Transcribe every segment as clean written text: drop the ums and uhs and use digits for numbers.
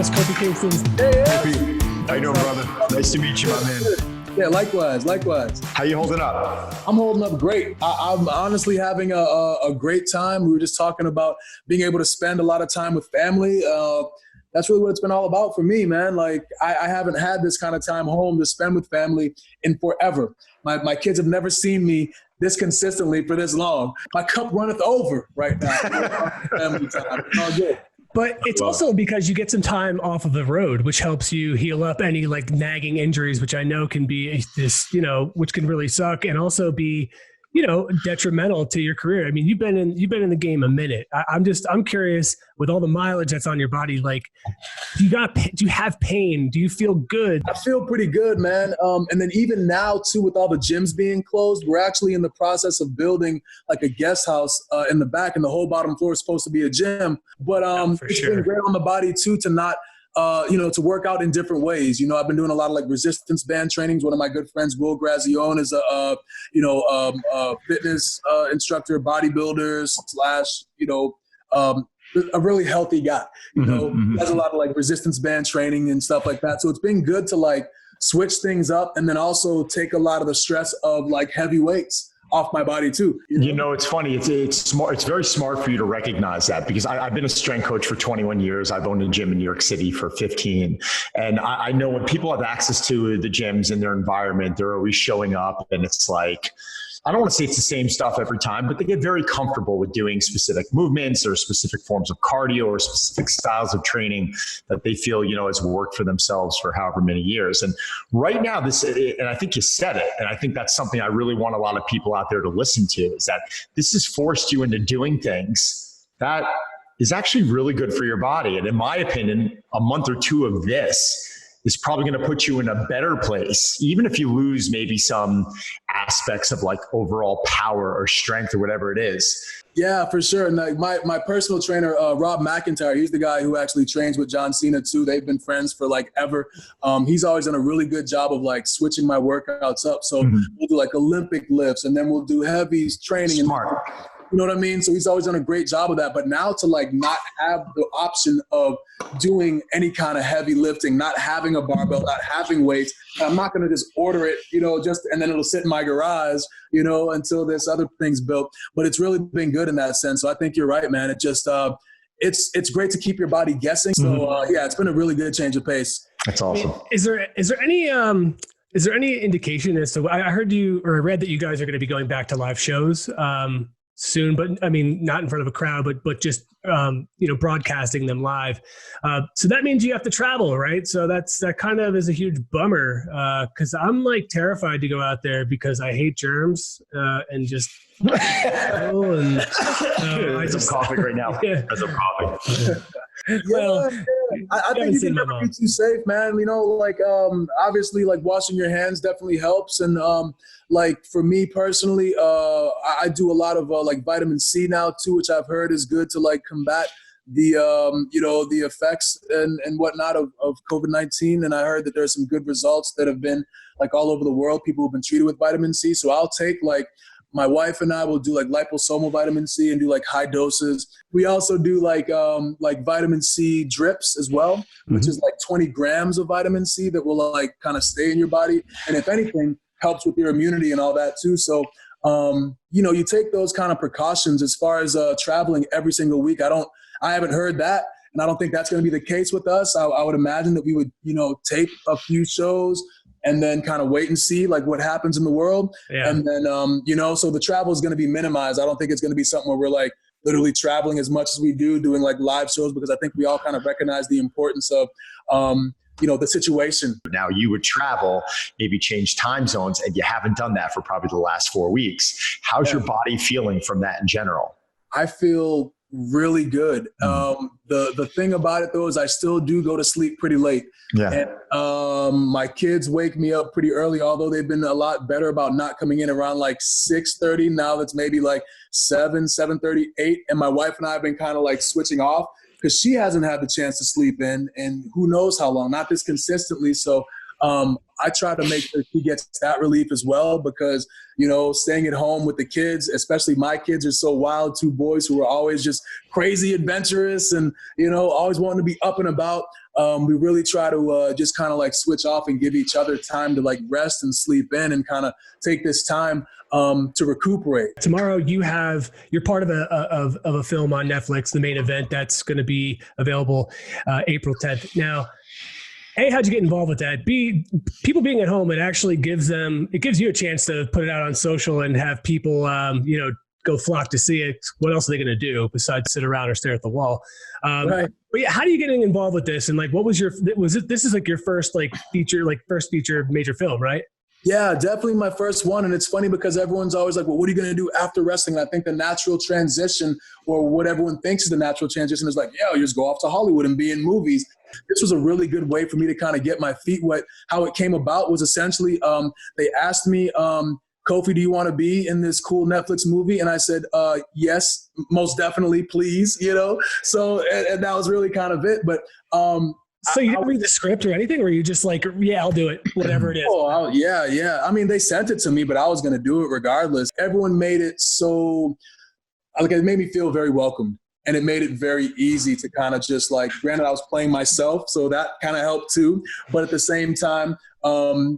is Kofi Kingston. Hey, Kofi. How you doing, brother? Nice to meet you, my man. Yeah, likewise. How you holding up? I'm holding up great. I'm honestly having a great time. We were just talking about being able to spend a lot of time with family. That's really what it's been all about for me, man. Like, I haven't had this kind of time home to spend with family in forever. My kids have never seen me this consistently for this long. My cup runneth over right now. Family time. It's all good. But it's also because you get some time off of the road, which helps you heal up any like nagging injuries, which I know can be this, which can really suck and also be, detrimental to your career. I mean, you've been in the game a minute. I'm curious, with all the mileage that's on your body, like, do you have pain? Do you feel good? I feel pretty good, man. And then even now too, with all the gyms being closed, we're actually in the process of building like a guest house in the back, and the whole bottom floor is supposed to be a gym. But it's been great on the body too to not to work out in different ways. I've been doing a lot of like resistance band trainings. One of my good friends, Will Grazione, is a fitness instructor, bodybuilder / a really healthy guy. Has a lot of like resistance band training and stuff like that. So it's been good to like switch things up and then also take a lot of the stress of like heavy weights off my body too. It's funny. It's smart. It's very smart for you to recognize that, because I've been a strength coach for 21 years. I've owned a gym in New York City for 15. And I know when people have access to the gyms in their environment, they're always showing up, and it's like, I don't want to say it's the same stuff every time, but they get very comfortable with doing specific movements or specific forms of cardio or specific styles of training that they feel, has worked for themselves for however many years. And right now, and I think you said it, and I think that's something I really want a lot of people out there to listen to, is that this has forced you into doing things that is actually really good for your body. And in my opinion, a month or two of this is probably going to put you in a better place, even if you lose maybe some aspects of like overall power or strength or whatever it is. Yeah, for sure. And like my personal trainer, Rob McIntyre, he's the guy who actually trains with John Cena too. They've been friends for like ever. He's always done a really good job of like switching my workouts up. So we'll do like Olympic lifts, and then we'll do heavy training. Smart. You know what I mean? So he's always done a great job of that. But now to like not have the option of doing any kind of heavy lifting, not having a barbell, not having weights, I'm not going to just order it, and then it'll sit in my garage, until this other thing's built. But it's really been good in that sense. So I think you're right, man. It just, it's great to keep your body guessing. So it's been a really good change of pace. That's awesome. Is there any indication as to, I heard I read that you guys are going to be going back to live shows, soon, but I mean, not in front of a crowd, but just, broadcasting them live. So that means you have to travel, right? So that kind of is a huge bummer. Cause I'm like terrified to go out there because I hate germs, and just, I just coughing right now. Yeah. As I'm coughing. Well, I think you can never be too safe, man. Obviously, like washing your hands definitely helps. And like for me personally, I do a lot of like vitamin C now too, which I've heard is good to like combat the the effects and whatnot of COVID-19. And I heard that there's some good results that have been like all over the world. People who've been treated with vitamin C. So I'll take my wife and I will do like liposomal vitamin C and do like high doses. We also do like vitamin C drips as well, which is like 20 grams of vitamin C that will like kind of stay in your body. And if anything, helps with your immunity and all that too. So, you take those kind of precautions as far as traveling every single week. I haven't heard that. And I don't think that's going to be the case with us. I would imagine that we would, tape a few shows and then kind of wait and see like what happens in the world. Yeah. And then, so the travel is going to be minimized. I don't think it's going to be something where we're like literally traveling as much as we do, doing like live shows, because I think we all kind of recognize the importance of, the situation. Now you would travel, maybe change time zones, and you haven't done that for probably the last 4 weeks. How's your body feeling from that in general? I feel really good. The thing about it though is I still do go to sleep pretty late. Yeah. And my kids wake me up pretty early, although they've been a lot better about not coming in around like 6:30. Now that's maybe like 7:30, 8. And my wife and I have been kind of like switching off because she hasn't had the chance to sleep in who knows how long, not this consistently. So I try to make sure she gets that relief as well because, staying at home with the kids, especially my kids are so wild, 2 boys who are always just crazy adventurous and, always wanting to be up and about. we really try to just kind of like switch off and give each other time to like rest and sleep in and kind of take this time to recuperate. Tomorrow you're part of a film on Netflix, The Main Event, that's going to be available April 10th. Now, A, how'd you get involved with that? B, people being at home, it actually gives you a chance to put it out on social and have people, go flock to see it. What else are they going to do besides sit around or stare at the wall? Right. But yeah, how do you get involved with this? And like, this is like your first feature major film, right? Yeah, definitely my first one. And it's funny because everyone's always like, well, what are you going to do after wrestling? And I think the natural transition, or what everyone thinks is the natural transition, is like, yeah, you just go off to Hollywood and be in movies. This was a really good way for me to kind of get my feet wet. How it came about was essentially they asked me, Kofi, do you want to be in this cool Netflix movie? And I said, yes, most definitely, please, So, and that was really kind of it. But so you didn't read the script or anything, or were you just like, yeah, I'll do it, whatever it is? Yeah. I mean, they sent it to me, but I was going to do it regardless. Everyone made it so, like, it made me feel very welcomed. And it made it very easy to kind of just like, granted, I was playing myself, so that kind of helped too. But at the same time, Seth,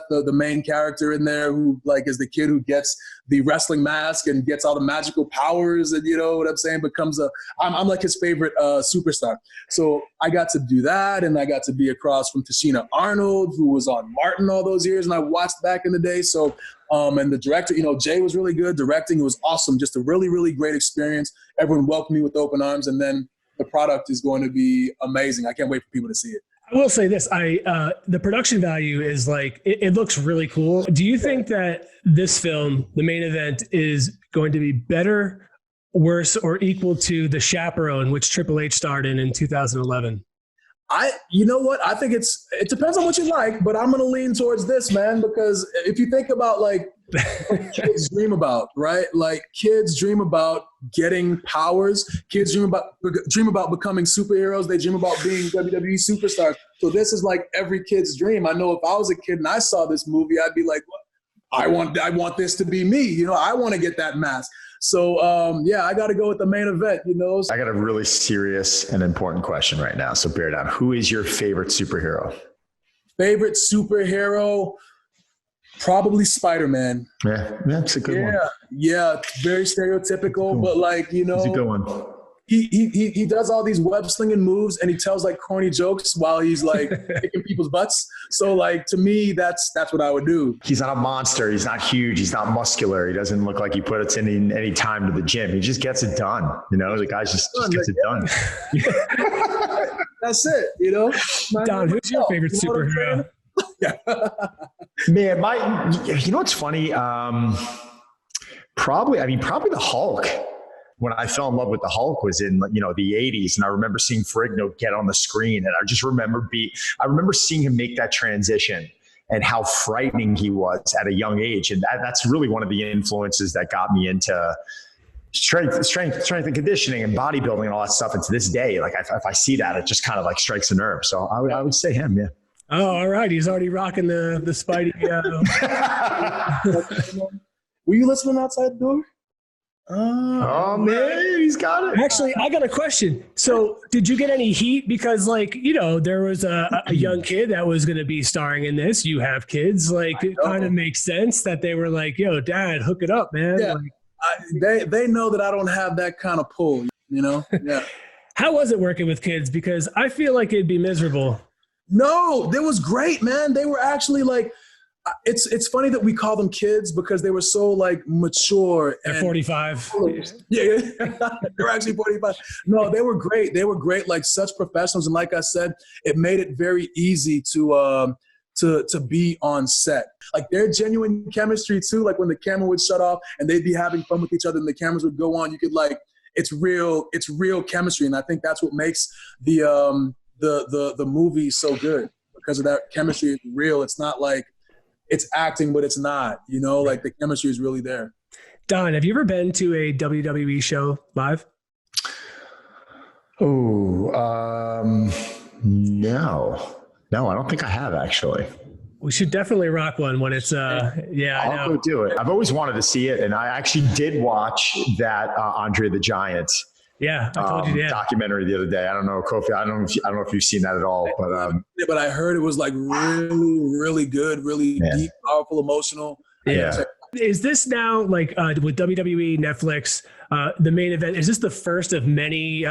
the main character in there, who like is the kid who gets the wrestling mask and gets all the magical powers, and you know what I'm saying, becomes I'm like his favorite superstar. So I got to do that, and I got to be across from Tashina Arnold, who was on Martin all those years, and I watched back in the day. So and the director, Jay was really good directing. It was awesome, just a really, really great experience. Everyone welcomed me with open arms, and then the product is going to be amazing. I can't wait for people to see it. I will say this, the production value is like, it looks really cool. Do you think that this film, The Main Event, is going to be better, worse, or equal to The Chaperone, which Triple H starred in 2011? You know what? I think it depends on what you like, but I'm going to lean towards this, man, because if you think about like what kids dream about, right? Like kids dream about getting powers. Kids dream about becoming superheroes. They dream about being WWE superstars. So this is like every kid's dream. I know if I was a kid and I saw this movie, I'd be like, I want this to be me. I want to get that mask. So, I got to go with The Main Event, I got a really serious and important question right now. So bear down. Who is your favorite superhero? Favorite superhero? Probably SpiderMan. Yeah, that's a good one. Yeah, very stereotypical, but like, It's a good one. He does all these web slinging moves, and he tells like corny jokes while he's like kicking people's butts. So like, to me, that's what I would do. He's not a monster. He's not huge. He's not muscular. He doesn't look like he puts in any time to the gym. He just gets it done. The guy just gets it done. That's it. Don, who's your favorite superhero? Man, what's funny? Probably the Hulk. When I fell in love with the Hulk was in, the 80s. And I remember seeing Ferrigno get on the screen. And I just remember seeing him make that transition and how frightening he was at a young age. And that's really one of the influences that got me into strength and conditioning and bodybuilding and all that stuff. And to this day, like if I see that, it just kind of like strikes a nerve. So I would say him, yeah. Oh, all right. He's already rocking the Spidey. Were you listening outside the door? Oh man, he's got it. Actually, I got a question. So did you get any heat? Because there was a young kid that was going to be starring in this. You have kids. Like, it kind of makes sense that they were like, yo, Dad, hook it up, man. Yeah. They know that I don't have that kind of pull, Yeah. How was it working with kids? Because I feel like it'd be miserable. No, it was great, man. They were actually like, it's funny that we call them kids because they were so like mature. At 45. Yeah. They're actually 45. No, they were great. They were great, like such professionals. And like I said, it made it very easy to be on set. Like their genuine chemistry too. Like when the camera would shut off and they'd be having fun with each other and the cameras would go on, you could like, it's real chemistry. And I think that's what makes the movie so good, because of that chemistry is real. It's not like it's acting, but it's not, like the chemistry is really there. Don, have you ever been to a WWE show live? Oh, no, I don't think I have actually. We should definitely rock one when it's, I'll go do it. I've always wanted to see it. And I actually did watch that Andre the Giant Yeah, I told you. Yeah. Documentary the other day. I don't know, Kofi. I don't know if you've seen that at all, but I heard it was like really, really good, really deep, powerful, emotional. Yeah. Is this now like with WWE, Netflix, the main event? Is this the first of many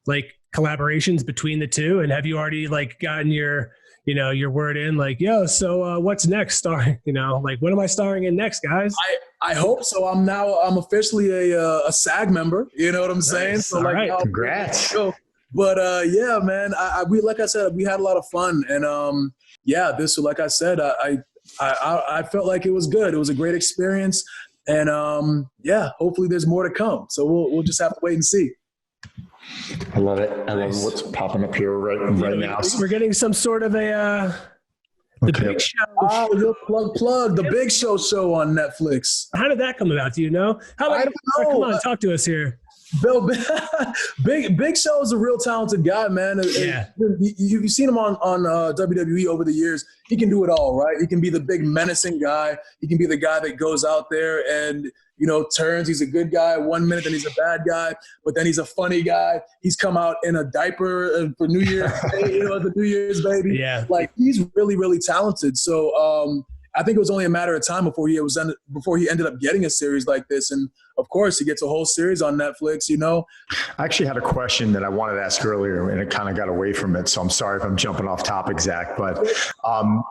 like collaborations between the two? And have you already like gotten your word in? Like, yo, so what's next? Starring, like, what am I starring in next, guys? I hope so. I'm officially a SAG member. You know what I'm saying? Nice. So like, right. Congrats. But yeah, man, we like I said, we had a lot of fun, and this, like I said, I felt like it was good. It was a great experience, and hopefully there's more to come. So we'll just have to wait and see. I love it. I love what's popping up here right now. We're getting some sort of a Big Show. Oh, plug the Big Show on Netflix. How did that come about? Do you know? I don't know. Come on, talk to us here. Big Show is a real talented guy, man. Yeah. You've seen him on WWE over the years. He can do it all, right? He can be the big menacing guy. He can be the guy that goes out there and turns. He's a good guy 1 minute, then he's a bad guy, but then he's a funny guy. He's come out in a diaper for New Year's Day, the New Year's baby. Yeah. Like, he's really, really talented. So I think it was only a matter of time before he ended up getting a series like this. And of course, he gets a whole series on Netflix, I actually had a question that I wanted to ask earlier, and it kind of got away from it. So I'm sorry if I'm jumping off topic, Zach, but I'm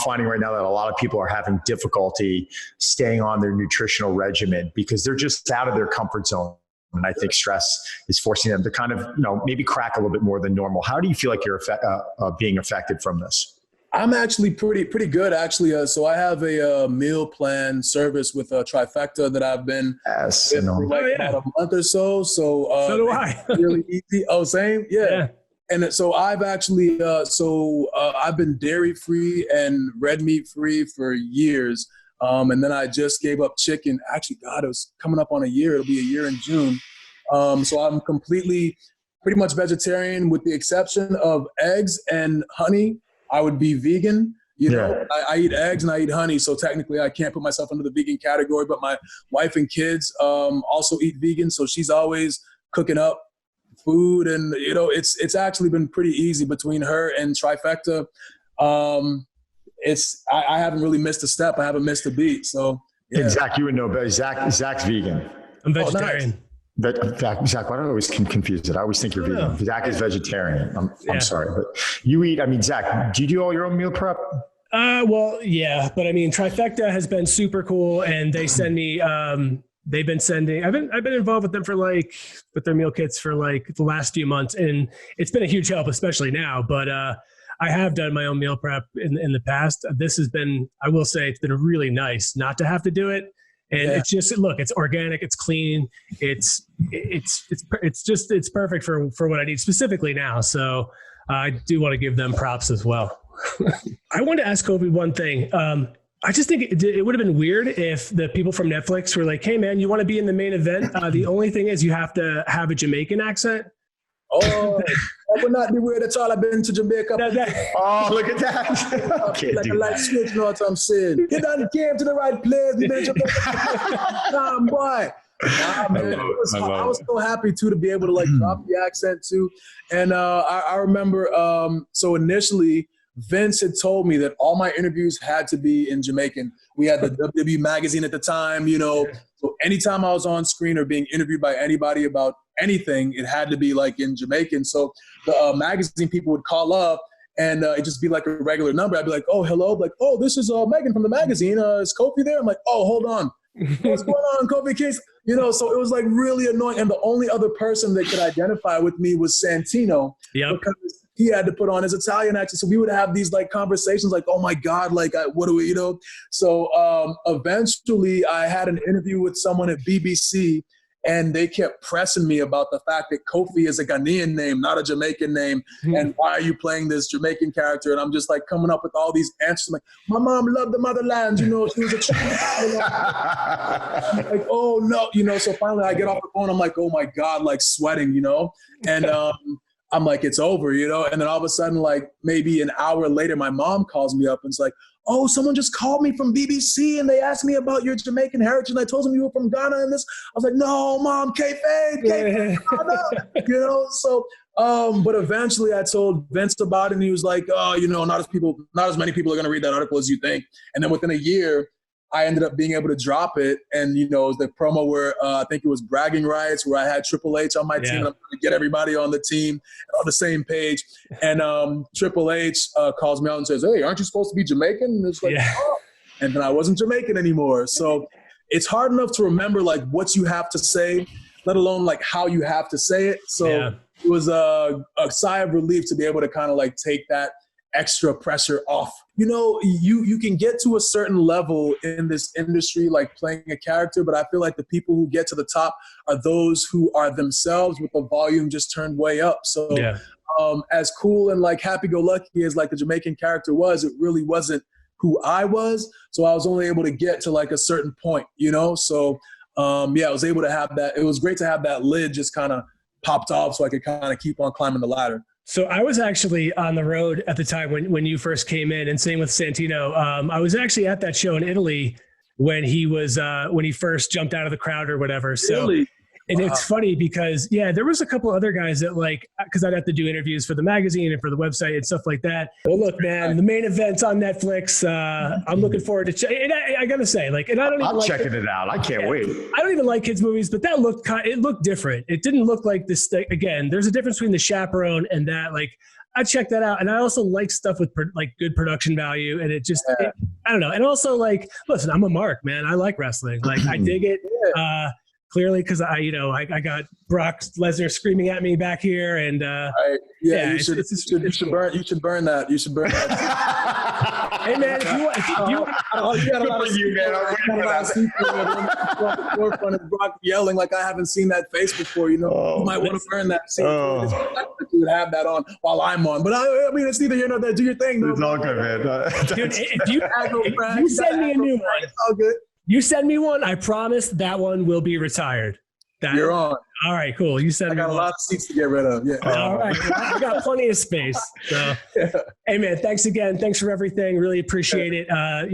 finding right now that a lot of people are having difficulty staying on their nutritional regimen because they're just out of their comfort zone. And I think stress is forcing them to kind of, maybe crack a little bit more than normal. How do you feel like you're being affected from this? I'm actually pretty good, actually. So I have a meal plan service with a Trifecta that I've been with for about a month or so. So do I. Really easy. Oh, same? Yeah. And so I've actually, I've been dairy free and red meat free for years. And then I just gave up chicken. Actually, God, it was coming up on a year. It'll be a year in June. So I'm pretty much vegetarian with the exception of eggs and honey. I would be vegan. I eat eggs and I eat honey. So technically I can't put myself under the vegan category, but my wife and kids also eat vegan. So she's always cooking up food, and, it's actually been pretty easy between her and Trifecta. I haven't really missed a step. I haven't missed a beat. So yeah. Zach, you would know better. Zach's vegan. I'm vegetarian. Nice. But Zach, why do I always confuse it? I always think you're vegan. Zach is vegetarian. I'm sorry, but you eat. Zach, do you do all your own meal prep? Well, yeah, but Trifecta has been super cool, and they send me. They've been sending. I've been involved with them with their meal kits for like the last few months, and it's been a huge help, especially now. But I have done my own meal prep in the past. This has been, I will say, it's been really nice not to have to do it. And it's just, look, it's organic, it's clean, it's perfect for what I need specifically now. So I do want to give them props as well. I wanted to ask Kofi one thing. I just think it would have been weird if the people from Netflix were like, hey man, you want to be in the main event? The only thing is you have to have a Jamaican accent. Oh, that would not be weird at all. I've been to Jamaica. Oh, look at that. Okay, like a light switch, you know what I'm saying? Get down, came to the right place. You've been to Jamaica. Boy. Nah, man. I was so happy to be able to drop the accent too. And I remember, so initially Vince had told me that all my interviews had to be in Jamaican. We had the WWE magazine at the time, so anytime I was on screen or being interviewed by anybody about anything, it had to be in Jamaican. So the magazine people would call up and it'd just be like a regular number. I'd be like, oh, hello. Like, oh, this is Megan from the magazine. Is Kofi there? I'm like, oh, hold on. What's going on, Kofi Kingston? So it was really annoying. And the only other person that could identify with me was Santino. Yep. Because he had to put on his Italian accent. So we would have these conversations oh my God, what do we, So eventually I had an interview with someone at BBC, and they kept pressing me about the fact that Kofi is a Ghanaian name, not a Jamaican name. Mm-hmm. And why are you playing this Jamaican character? And I'm just coming up with all these answers. My mom loved the motherland, she was a child. I'm oh no, so finally I get off the phone. I'm oh my God, sweating, and I'm it's over, and then all of a sudden, maybe an hour later, my mom calls me up and it's oh, someone just called me from BBC and they asked me about your Jamaican heritage. And I told them you were from Ghana and this. I was like, no, mom, kayfabe, you know? So, but eventually I told Vince about it and he was like, oh, you know, not as many people are going to read that article as you think. And then within a year, I ended up being able to drop it. And, you know, it was the promo where I think it was bragging rights where I had Triple H on my team. And I'm trying to get everybody on the team on the same page. And Triple H calls me out and says, hey, aren't you supposed to be Jamaican? And it's like, oh. And then I wasn't Jamaican anymore. So it's hard enough to remember like what you have to say, let alone like how you have to say it. So it was a sigh of relief to be able to kind of like take that extra pressure off. You know, you can get to a certain level in this industry, like playing a character, but I feel like the people who get to the top are those who are themselves with the volume just turned way up. So as cool and like happy-go-lucky as like the Jamaican character was, it really wasn't who I was. So I was only able to get to like a certain point, you know? So I was able to have that. It was great to have that lid just kind of popped off so I could kind of keep on climbing the ladder. So I was actually on the road at the time when you first came in, and same with Santino. I was actually at that show in Italy when he first jumped out of the crowd or whatever. So really? And it's funny because there was a couple other guys that like, because I'd have to do interviews for the magazine and for the website and stuff like that. Well, look, man, the main event's on Netflix. I'm looking forward to I gotta say, like, and I don't even I'm checking it out. I can't wait. I don't even like kids movies, but that looked different. It didn't look like this. Again, there's a difference between The Chaperone and that. Like, I checked that out, and I also like stuff with like good production value, and it just I don't know. And also, like, listen, I'm a mark, man. I like wrestling. Like, I dig it. Clearly, because I got Brock Lesnar screaming at me back here, and you should burn that. You should burn that. Hey man, if you got a lot of forefront of Brock yelling like I haven't seen that face before. You know, you might want to burn that scene. You would have that on while I'm on, but I mean, it's neither here nor there. Do your thing, though. It's all good, man. Dude, if you send me a new one, it's all good. You send me one, I promise that one will be retired. You're on. All right, cool. You send me one. I got a lot of seats to get rid of. Yeah. All right. Well, I got plenty of space. So, hey, man, thanks again. Thanks for everything. Really appreciate it.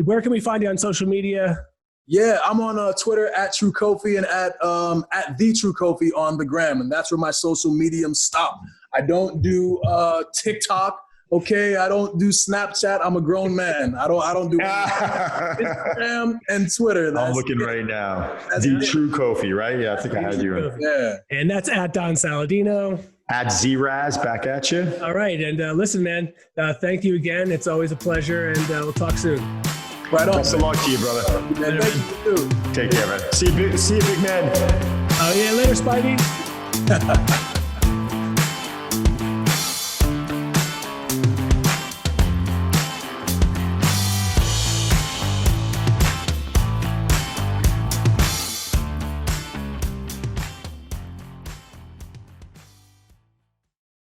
Where can we find you on social media? Yeah, I'm on Twitter at True Kofi and at the True Kofi on the gram. And that's where my social mediums stop. I don't do TikTok. Okay, I don't do Snapchat. I'm a grown man. I don't do Instagram and Twitter. I'm looking right now. The True Kofi, right? Yeah, I think I had you. Yeah. And that's at Don Saladino. At Z-Raz, back at you. All right, and listen, man, thank you again. It's always a pleasure, and we'll talk soon. Right on. Best of luck to you, brother. Man, thank you. Take care, man. See you, big man. Oh, yeah, later, Spidey.